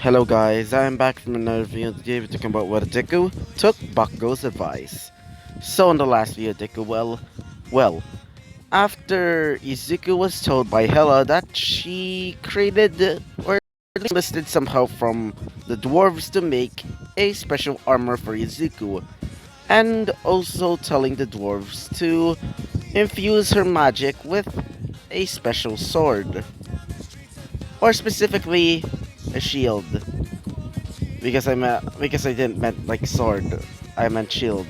Hello guys, I am back from another video today we're talking about what Deku took Bakugou's advice. So in the last video Deku, well, after Izuku was told by Hela that she created or enlisted some help from the dwarves to make a special armor for Izuku, and also telling the dwarves to infuse her magic with a special sword, or specifically a shield. Because I didn't meant like sword. I meant shield.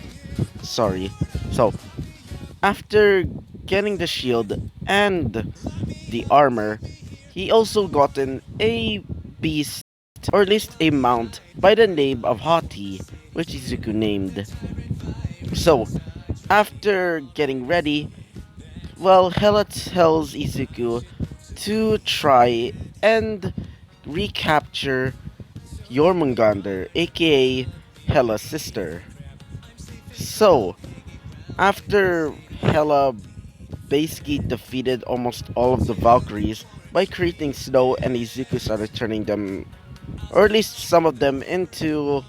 Sorry. So after getting the shield and the armor, he also gotten a beast, or at least a mount by the name of Hati, which Izuku named. So after getting ready, Hela tells Izuku to try and recapture Jormungandr, aka Hela's sister. So, after Hela basically defeated almost all of the Valkyries by creating snow, and Izuku started turning them, or at least some of them, into,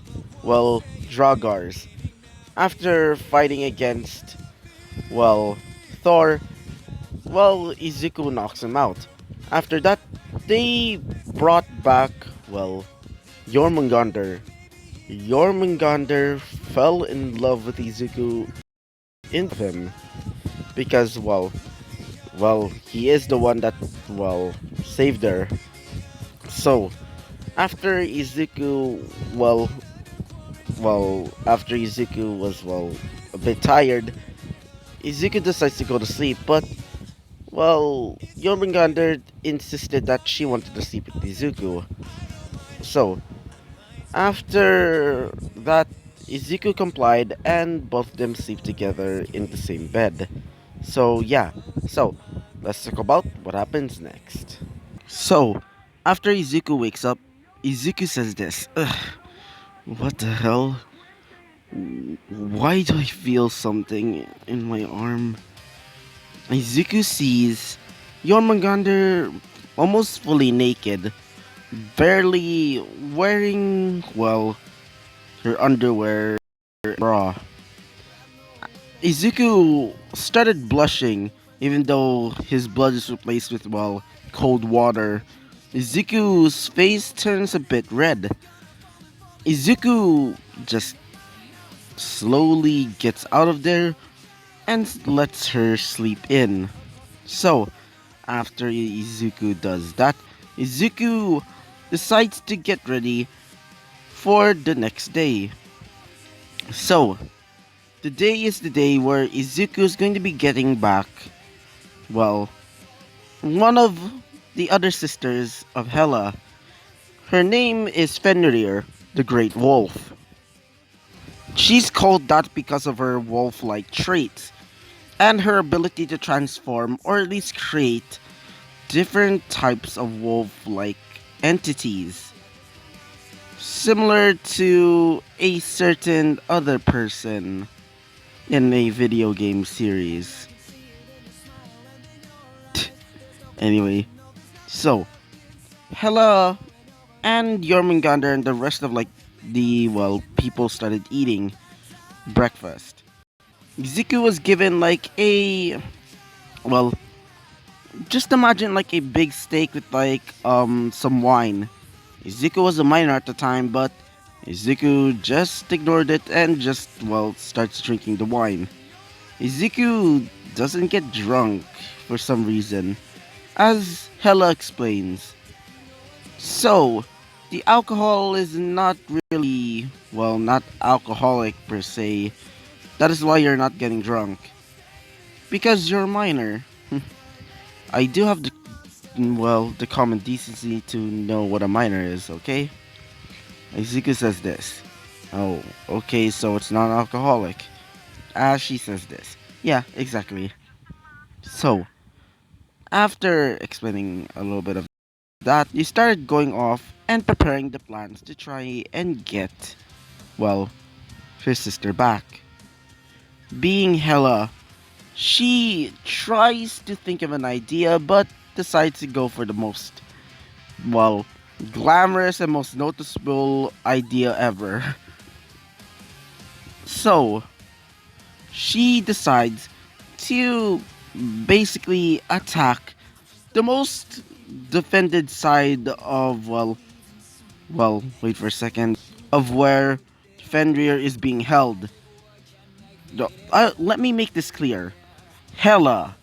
Dragars. After fighting against, well, Thor, Izuku knocks him out. After that, they brought back, Jormungandr. Jormungandr fell in love with Izuku in him because, he is the one that, saved her. So, after Izuku, after Izuku was, a bit tired, Izuku decides to go to sleep, but, Jormungandr insisted that she wanted to sleep with Izuku. So, after that, Izuku complied and both of them sleep together in the same bed. So yeah, so let's talk about what happens next. So, after Izuku wakes up, Izuku says this. Ugh, what the hell? Why do I feel something in my arm? Izuku sees Jormungandr almost fully naked, barely wearing, her underwear bra. Izuku started blushing, even though his blood is replaced with, cold water. Izuku's face turns a bit red. Izuku just slowly gets out of there and lets her sleep in. So, after Izuku does that, Izuku decides to get ready for the next day. So, today is the day where Izuku is going to be getting back, well, one of the other sisters of Hela. Her name is Fenrir, the Great Wolf. She's called that because of her wolf-like traits and her ability to transform, or at least create, different types of wolf-like entities, similar to a certain other person in a video game series. Anyway, so Hela and Jormungandr and the rest of the people started eating breakfast. Izuku was given well just imagine a big steak with some wine. Izuku was a minor at the time, but Izuku just ignored it and just starts drinking the wine. Izuku doesn't get drunk for some reason, as Hela explains. So, the alcohol is not really, not alcoholic per se. That is why you're not getting drunk. Because you're a minor. I do have the common decency to know what a minor is, okay? Izuku says this. Oh, okay, so it's not alcoholic. As she says this. Yeah, exactly. So, after explaining a little bit of that, you started going off and preparing the plans to try and get, her sister back. Being Hela, she tries to think of an idea but decides to go for the most, well, Glamorous and most noticeable idea ever. So, she decides to basically attack the most defended side of, wait for a second, of where Fenrir is being held. Let me make this clear. Hela,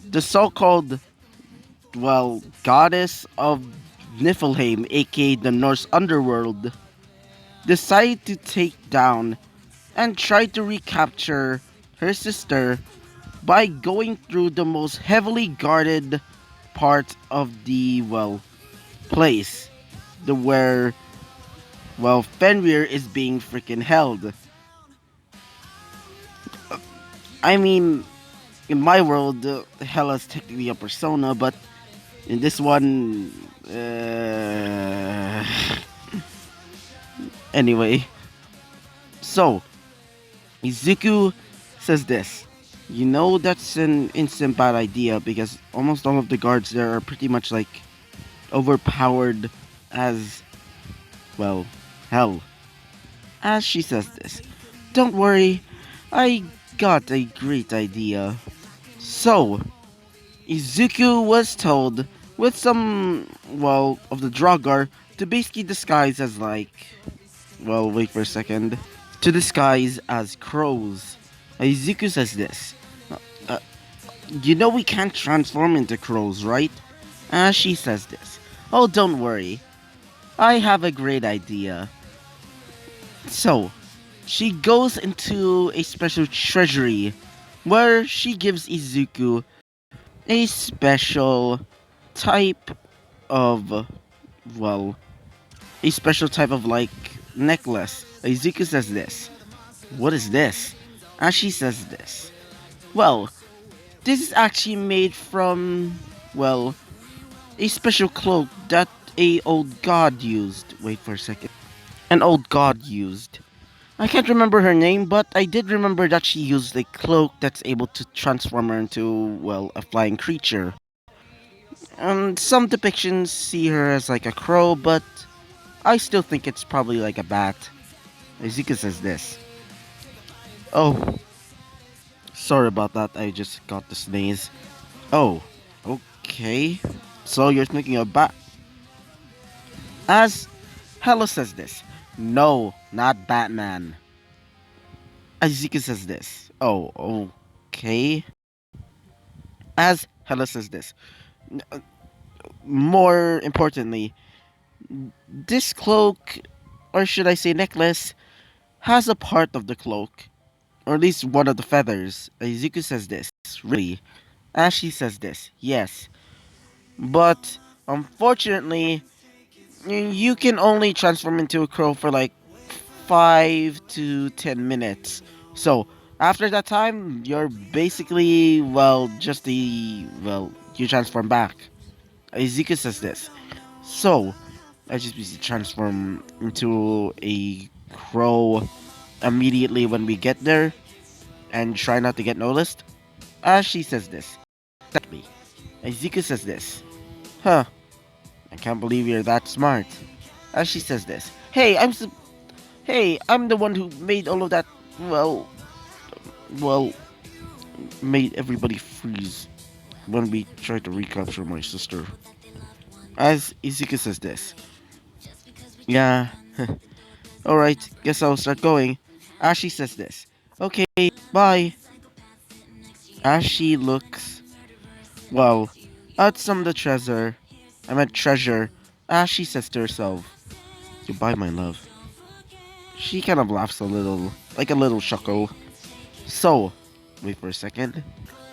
the so-called, goddess of Niflheim, aka the Norse underworld, decided to take down and try to recapture her sister by going through the most heavily guarded part of the, place. The where, Fenrir is being freaking held. I mean, in my world, Hela's technically a persona, but in this one, anyway. So, Izuku says this. You know that's an instant bad idea because almost all of the guards there are pretty much like overpowered as, well, hell. As she says this, don't worry, I got a great idea. So, Izuku was told with some, of the Draugr to basically disguise as like, wait for a second, to disguise as crows. Izuku says this. Uh, you know we can't transform into crows, right? She says this. Oh, don't worry. I have a great idea. So, she goes into a special treasury where she gives Izuku a special type of, well, a special type of like necklace. Izuku says this. What is this? And she says this. Well, this is actually made from, a special cloak that a old god used. Wait for a second. An old god used. I can't remember her name, but I did remember that she used a cloak that's able to transform her into, a flying creature. Some depictions see her as like a crow, but I still think it's probably like a bat. Izuku says this. Oh, sorry about that, I just got the sneeze. Oh, okay. So you're thinking of bat. As Hela says this. No, not Batman. Izuku says this. Oh, okay. As Hela says this. More importantly, this cloak, or should I say necklace, has a part of the cloak, or at least one of the feathers. Izuku says this. Really? Ashi says this. Yes. But, unfortunately, you can only transform into a crow for like 5 to 10 minutes. So, after that time, you're basically, just you transform back. Izuku says this. So, I just basically transform into a crow immediately when we get there and try not to get noticed. She says this. Exactly. Izuku says this. Huh. I can't believe you're that smart. She says this. Hey, I'm the one who made all of that, well, made everybody freeze when we tried to recapture my sister. As Izuku says this. Yeah. Alright, guess I'll start going. Ashi says this. Okay, bye. Ashi looks, well, at some of the treasure. Ashi says to herself, goodbye, my love. She kind of laughs a little, like a little chuckle. So, wait for a second.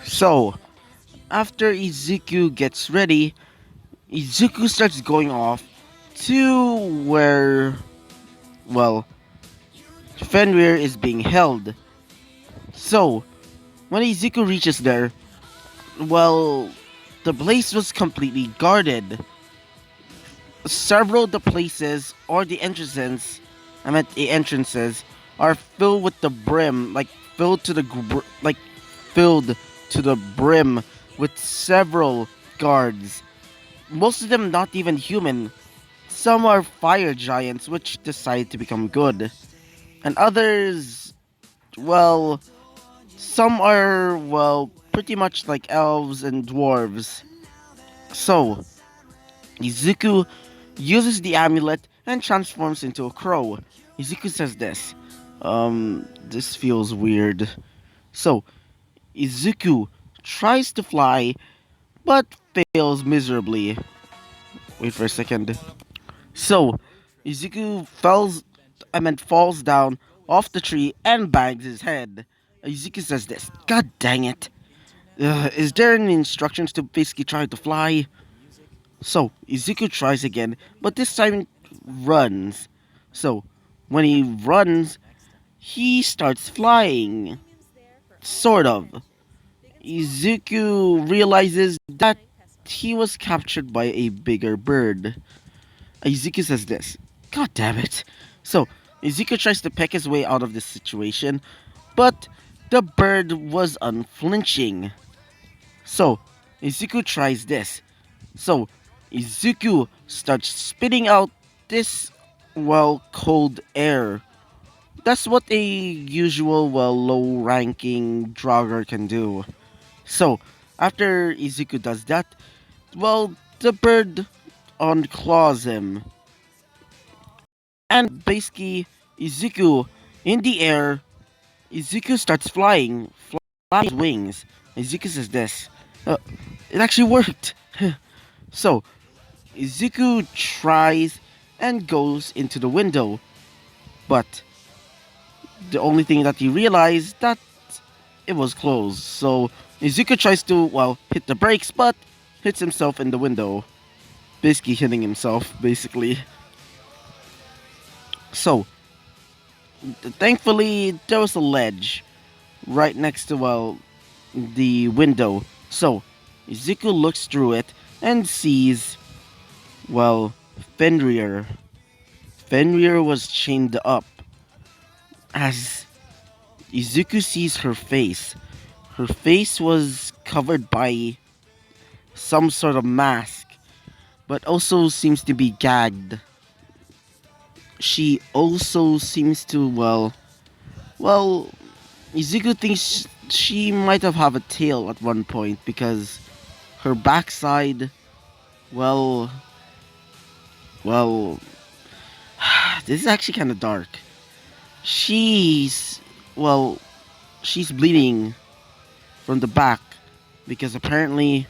So, after Izuku gets ready, Izuku starts going off to where, Fenrir is being held. So, when Izuku reaches there, the place was completely guarded. Several of the places or the entrances are filled with the brim, like filled to the brim with several guards. Most of them not even human. Some are fire giants which decide to become good, and others, well, some are, well, pretty much like elves and dwarves. So, Izuku uses the amulet and transforms into a crow. Izuku says this. This feels weird. So, Izuku tries to fly, but fails miserably. Wait for a second. So, Izuku falls down off the tree and bangs his head. Izuku says this. God dang it. Is there any instructions to basically try to fly? So, Izuku tries again, but this time runs. So, when he runs, he starts flying. Sort of. Izuku realizes that he was captured by a bigger bird. Izuku says this. God damn it. So, Izuku tries to peck his way out of this situation, but the bird was unflinching. So, Izuku tries this. So, Izuku starts spitting out this, well, cold air. That's what a usual, well, low-ranking drogger can do. So, after Izuku does that, well, the bird unclaws him. And basically, Izuku, in the air, Izuku starts flying his wings. Izuku says this. Uh, it actually worked! So, Izuku tries and goes into the window, but the only thing that he realized that it was closed. So Izuku tries to, well, hit the brakes, but hits himself in the window, basically hitting himself, basically. So thankfully there was a ledge right next to, well, the window. So Izuku looks through it and sees, well, Fenrir. Fenrir was chained up. As Izuku sees her face was covered by some sort of mask, but also seems to be gagged. She also seems to, well, Izuku thinks she might have a tail at one point because her backside, well, well, this is actually kind of dark. She's, well, she's bleeding from the back because apparently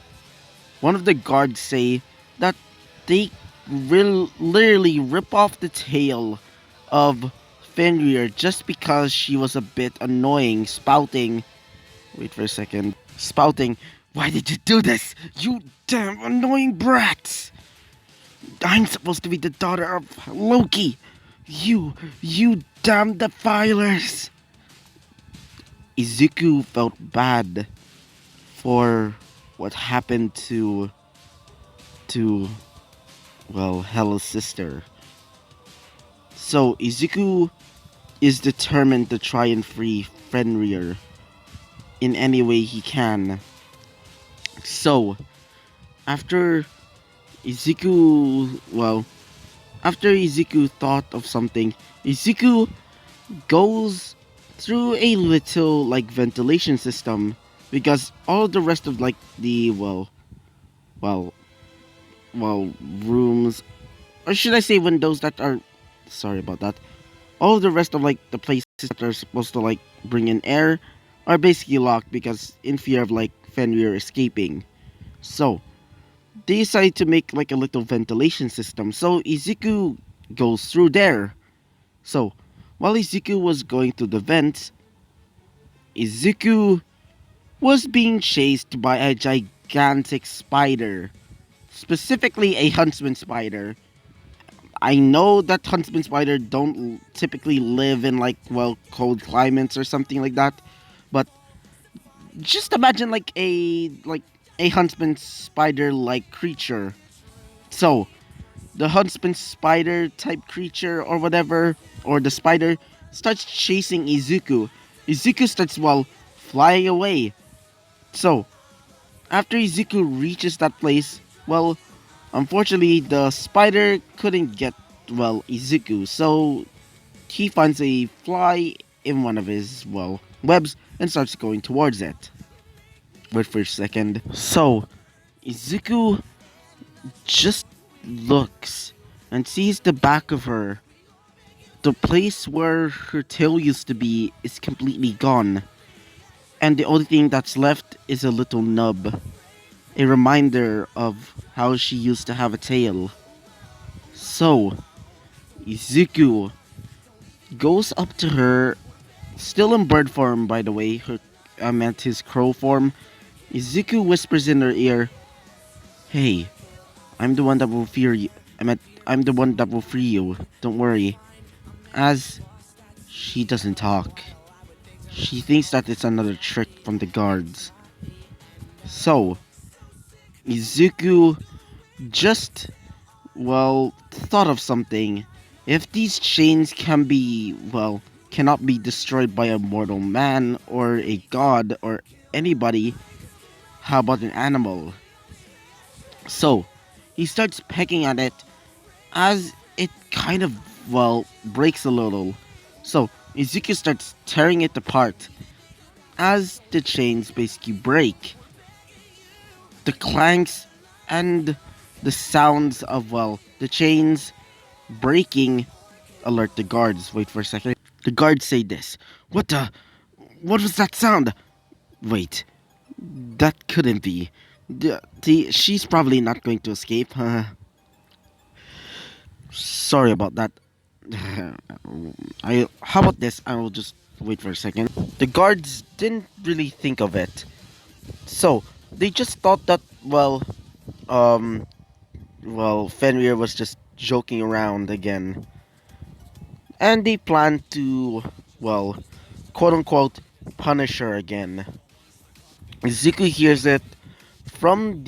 one of the guards say that they literally rip off the tail of Fenrir just because she was a bit annoying, spouting. Wait for a second. Spouting, why did you do this? You damn annoying brats! I'm supposed to be the daughter of Loki. You damn defilers! Izuku felt bad for what happened to well, Hela's sister. So Izuku is determined to try and free Fenrir in any way he can. So after Izuku, well, after Izuku thought of something, Izuku goes through a little like ventilation system because all the rest of like the well rooms, or should I say windows that are, sorry about that, all the rest of like the places that are supposed to like bring in air are basically locked because in fear of like Fenrir escaping. So they decide to make like a little ventilation system, so Izuku goes through there. So while Izuku was going through the vents, Izuku was being chased by a gigantic spider, specifically a huntsman spider. I know that huntsman spider don't typically live in like, well, cold climates or something like that, but just imagine like a huntsman spider like creature. So the huntsman spider type creature or whatever, or the spider, starts chasing Izuku. Izuku starts, well, flying away. So after Izuku reaches that place, well, Unfortunately, the spider couldn't get, well, Izuku, so he finds a fly in one of his, well, webs and starts going towards it. Wait for a second. So, Izuku just looks and sees the back of her. The place where her tail used to be is completely gone, and the only thing that's left is a little nub, a reminder of how she used to have a tail. So, Izuku goes up to her, still in bird form, by the way. I meant his crow form. Izuku whispers in her ear, "Hey, I'm the one that will fear you. I'm the one that will free you. Don't worry." As she doesn't talk, she thinks that it's another trick from the guards. So, Izuku just, well, thought of something. If these chains cannot be destroyed by a mortal man or a god or anybody, how about an animal? So, he starts pecking at it as it kind of, well, breaks a little. So, Izuku starts tearing it apart. As the chains basically break, the clanks and the sounds of, well, the chains breaking alert the guards. Wait for a second. The guards say this. What the? What was that sound? Wait, that couldn't be. She's probably not going to escape. Sorry about that. How about this? I will just wait for a second. The guards didn't really think of it, so they just thought that, um, Fenrir was just joking around again, and they planned to, well, quote unquote, punish her again. Zuko hears it from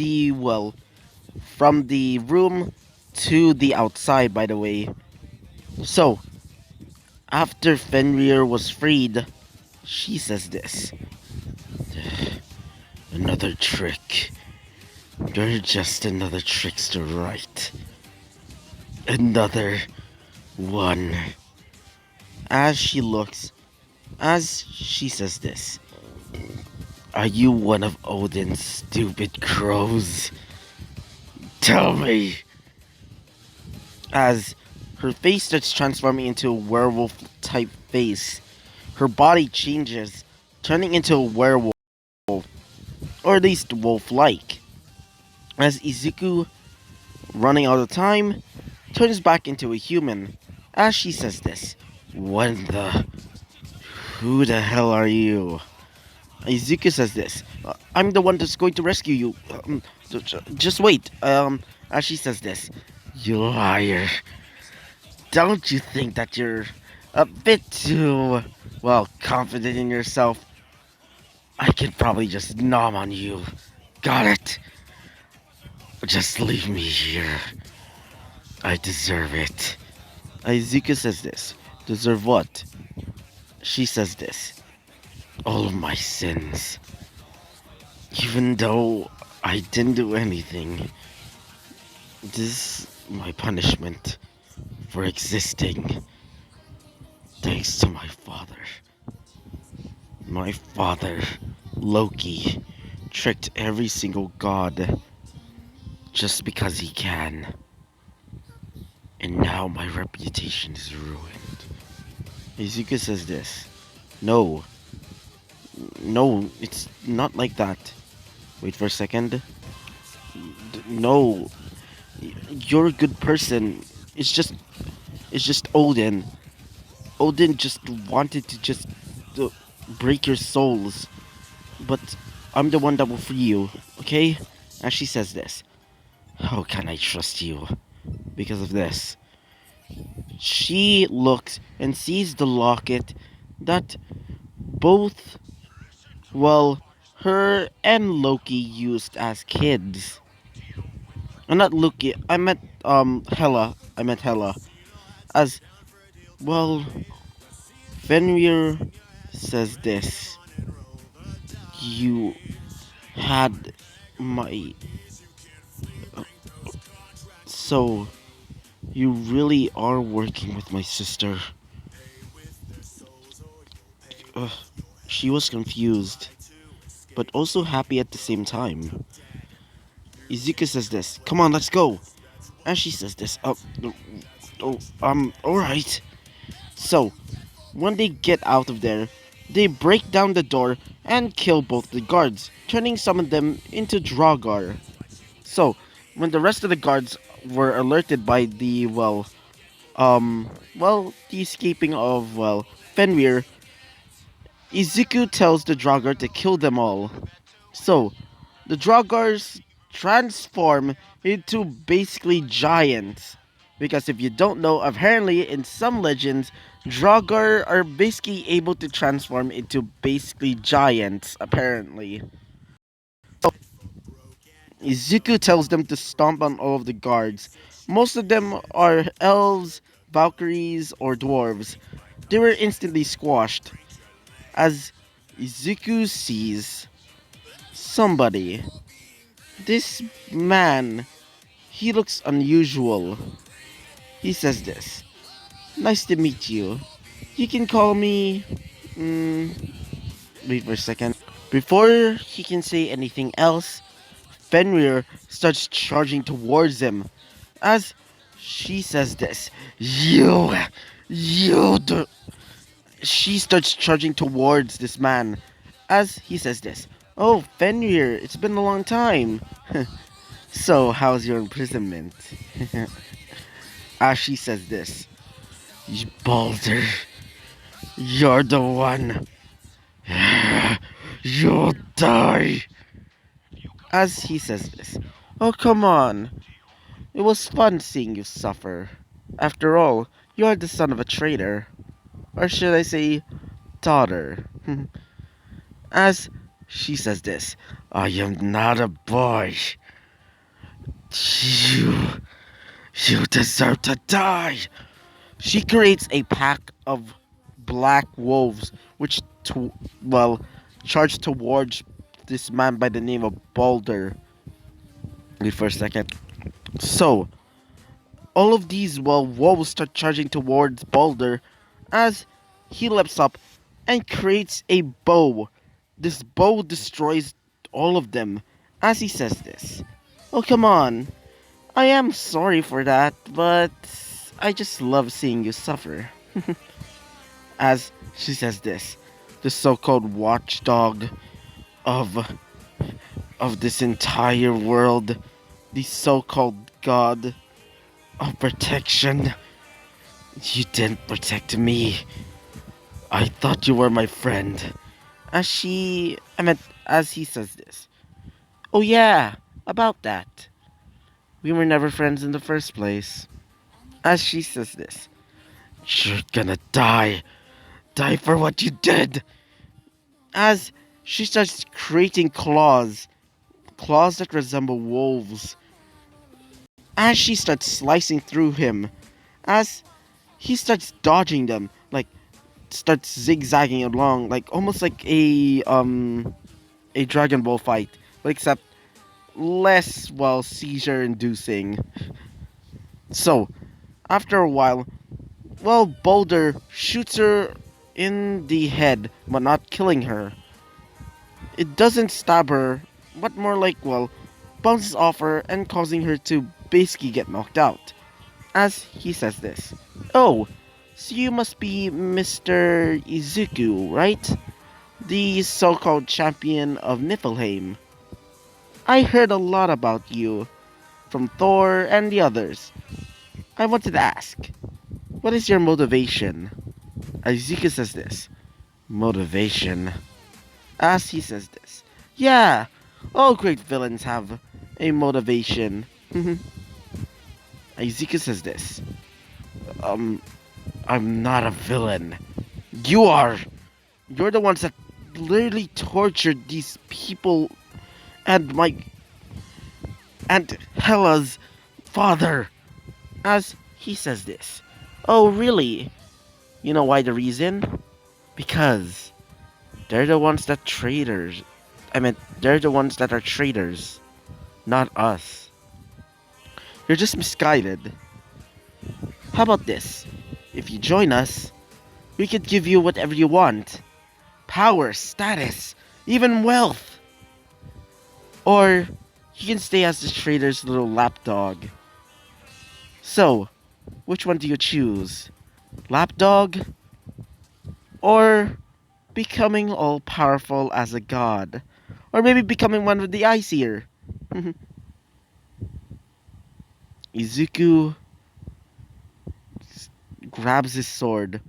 from the room to the outside, by the way. So, after Fenrir was freed, she says this. Another trick. You're just another trickster, right? Another one. As she looks, as she says this. Are you one of Odin's stupid crows? Tell me! As her face starts transforming into a werewolf type face, her body changes, turning into a werewolf, or at least wolf like. As Izuku, running out of time, turns back into a human. As she says this, When the. Who the hell are you? Izuku says this. I'm the one that's going to rescue you. Just wait. As she says this. You liar. Don't you think that you're a bit too, well, confident in yourself? I could probably just nom on you. Got it? Just leave me here. I deserve it. Izuku says this. Deserve what? She says this. All of my sins. Even though I didn't do anything, this is my punishment for existing. Thanks to my father. My father, Loki, tricked every single god just because he can. And now my reputation is ruined. Izuku says this. No. No, it's not like that. Wait for a second. No. You're a good person. It's just Odin. Odin just wanted to just uh, break your souls. But I'm the one that will free you, okay? And she says this. How can I trust you? Because of this. She looks and sees the locket that both, well, her and Loki used as kids. Not Loki, I meant, Hela. I meant Hela. As, well, Fenrir says this. You had my So, you really are working with my sister. Ugh. She was confused, but also happy at the same time. Izuka says this, come on, let's go. And she says this, alright. So, when they get out of there, they break down the door and kill both the guards, turning some of them into Draugr. So, when the rest of the guards were alerted by the escaping of, Fenrir, Izuku tells the Draugr to kill them all. So, the Draugrs transform into basically giants. Because if you don't know, apparently in some legends, Draugr are basically able to transform into basically giants, apparently. Izuku tells them to stomp on all of the guards. Most of them are elves, valkyries, or dwarves. They were instantly squashed as Izuku sees somebody. This man, he looks unusual. He says this. Nice to meet you. You can call me. Wait for a second. Before he can say anything else, Fenrir starts charging towards him. As she says this, you, do. She starts charging towards this man. As he says this, oh Fenrir, it's been a long time. So how's your imprisonment? As she says this, Balder, you're the one. You'll die. As he says this, oh come on. It was fun seeing you suffer. After all, you are the son of a traitor. Or should I say, daughter. As she says this, I am not a boy. You, you deserve to die. She creates a pack of black wolves, which, charge towards this man by the name of Balder. Wait for a second. So, all of these, wolves start charging towards Balder as he leaps up and creates a bow. This bow destroys all of them as he says this. Oh, come on. I am sorry for that, but I just love seeing you suffer. As she says this, the so-called watchdog of this entire world, the so-called god of protection. You didn't protect me. I thought you were my friend. As he says this. Oh yeah, about that. We were never friends in the first place. As she says this. You're gonna die. Die for what you did. As she starts creating claws. Claws that resemble wolves. As she starts slicing through him. As he starts dodging them. Like, starts zigzagging along. Like, almost like a Dragon Ball fight. But except less, seizure inducing. So, after a while, Boulder shoots her in the head, but not killing her. It doesn't stab her, but more like, bounces off her and causing her to basically get knocked out. As he says this. Oh, so you must be Mr. Izuku, right? The so-called champion of Niflheim. I heard a lot about you from Thor and the others. I wanted to ask, what is your motivation? Izuku says this. Motivation. As he says this. Yeah, all great villains have a motivation. Izuku says this. I'm not a villain. You are. You're the ones that literally tortured these people and and Hela's father. As he says this. Oh, really? You know why the reason? Because they're the ones that traitors. They're the ones that are traitors, not us. You're just misguided. How about this? If you join us, we could give you whatever you want. Power, status, even wealth. Or you can stay as the trader's little lapdog. So, which one do you choose? Lapdog? Or becoming all powerful as a god? Or maybe becoming one with the eyes here? Izuku grabs his sword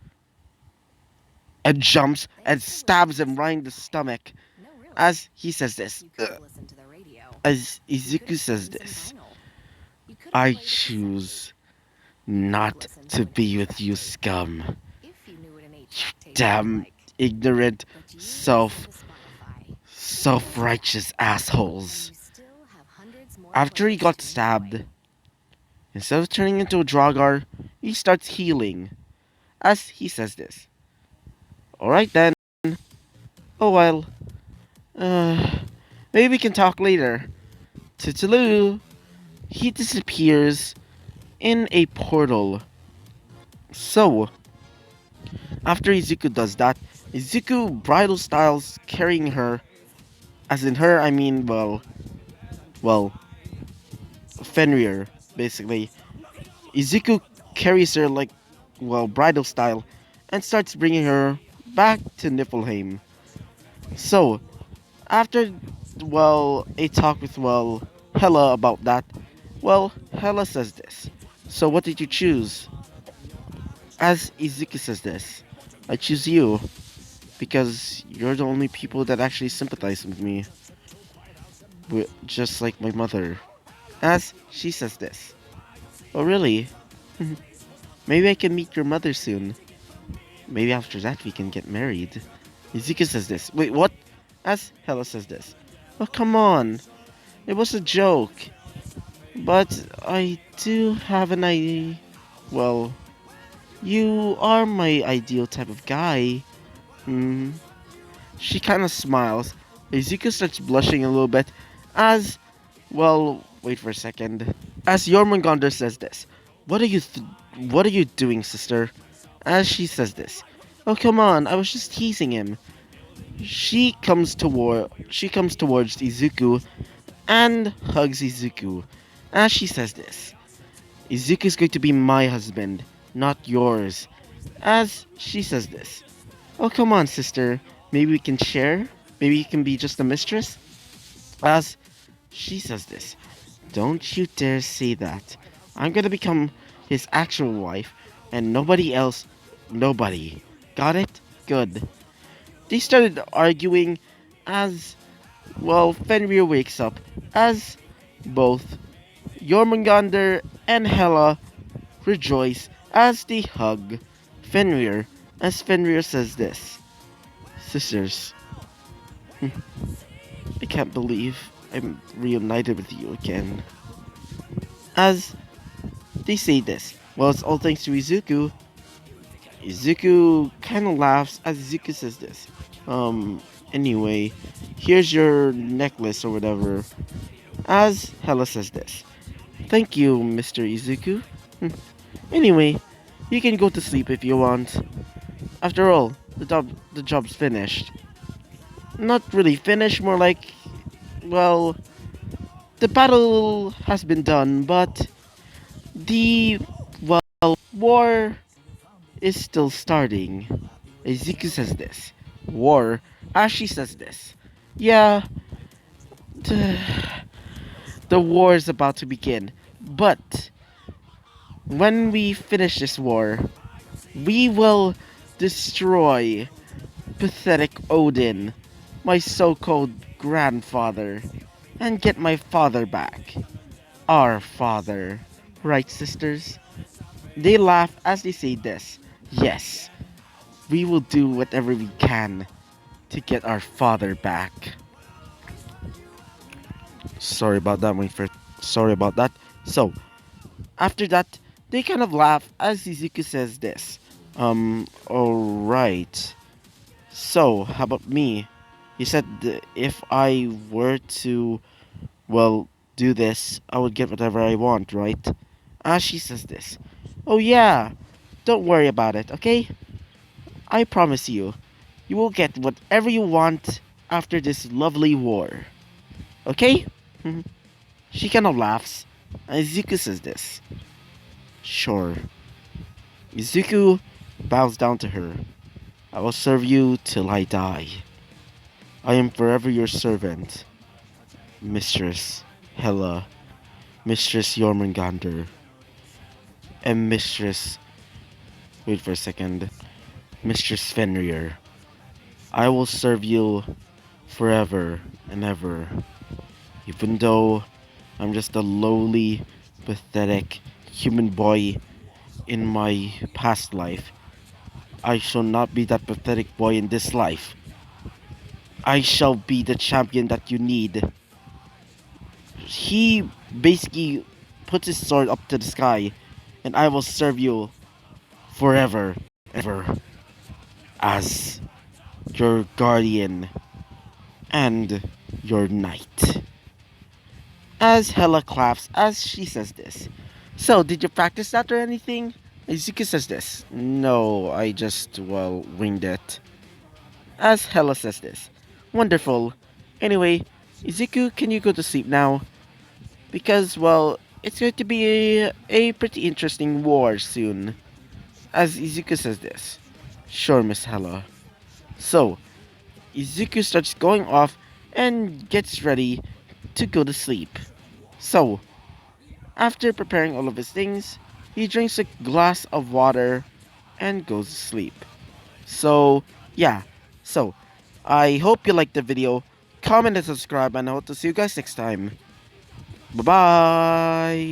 and jumps and stabs him right in the stomach as he says this. As Izuku says this, I choose not to be with you, scum. Damn ignorant, self-righteous assholes. After he got stabbed, instead of turning into a Dragar, he starts healing. As he says this. Alright then. Oh well. Uh, maybe we can talk later. Toodaloo. He disappears in a portal. So, after Izuku does that, Izuku bridal styles carrying her, as in her, I mean, well, Fenrir, basically. Izuku carries her like, bridal style, and starts bringing her back to Niflheim. So, after, a talk with, Hela about that, Hela says this. So what did you choose? As Izuku says this, I choose you because you're the only people that actually sympathize with me, just like my mother. As she says this, oh really? Maybe I can meet your mother soon. Maybe after that we can get married. Izuku says this. Wait, what? As Hela says this. Oh come on, it was a joke. But I do have an idea. Well, you are my ideal type of guy. Hmm. She kind of smiles. Izuku starts blushing a little bit as, wait for a second. As Jormungandr says this, what are you doing, sister? As she says this, oh come on, I was just teasing him. She comes towards Izuku and hugs Izuku. As she says this, Izuku's going to be my husband, not yours. As she says this, oh come on, sister, maybe we can share? Maybe you can be just a mistress? As she says this, don't you dare say that. I'm gonna become his actual wife, and nobody else, nobody. Got it? Good. They started arguing as, Fenrir wakes up, as both Jormungandr and Hela rejoice as they hug Fenrir, as Fenrir says this. Sisters, I can't believe I'm reunited with you again. As they say this, it's all thanks to Izuku. Izuku kind of laughs as Izuku says this. Anyway, here's your necklace or whatever. As Hela says this. Thank you, Mr. Izuku. Anyway, you can go to sleep if you want. After all, the job's finished. Not really finished, more like, well, the battle has been done, but the, war is still starting. Izuku says this. War? As she says this. Yeah, the, the war is about to begin, but when we finish this war, we will destroy pathetic Odin, my so-called grandfather, and get my father back. Our father. Right, sisters? They laugh as they say this. Yes, we will do whatever we can to get our father back. Sorry about that, Sorry about that. So, after that, they kind of laugh as Izuku says this. Alright. So, how about me? You said if I were to, well, do this, I would get whatever I want, right? As she says this. Oh yeah, don't worry about it, okay? I promise you, you will get whatever you want after this lovely war. Okay? She kind of laughs. Izuku says this. Sure. Izuku bows down to her. I will serve you till I die. I am forever your servant, Mistress Hela, Mistress Jormungandr, and Mistress. Wait for a second. Mistress Fenrir. I will serve you forever and ever. Even though I'm just a lowly, pathetic human boy in my past life, I shall not be that pathetic boy in this life. I shall be the champion that you need. He basically puts his sword up to the sky, and I will serve you forever, ever, as your guardian and your knight. As Hela claps as she says this. So, did you practice that or anything? Izuku says this. No, I just, well, winged it. As Hela says this. Wonderful. Anyway, Izuku, can you go to sleep now? Because, well, it's going to be a pretty interesting war soon. As Izuku says this. Sure, Miss Hela. So, Izuku starts going off and gets ready to go to sleep. So, after preparing all of his things, he drinks a glass of water and goes to sleep. So, yeah. So, I hope you liked the video. Comment and subscribe, and I hope to see you guys next time. Bye bye.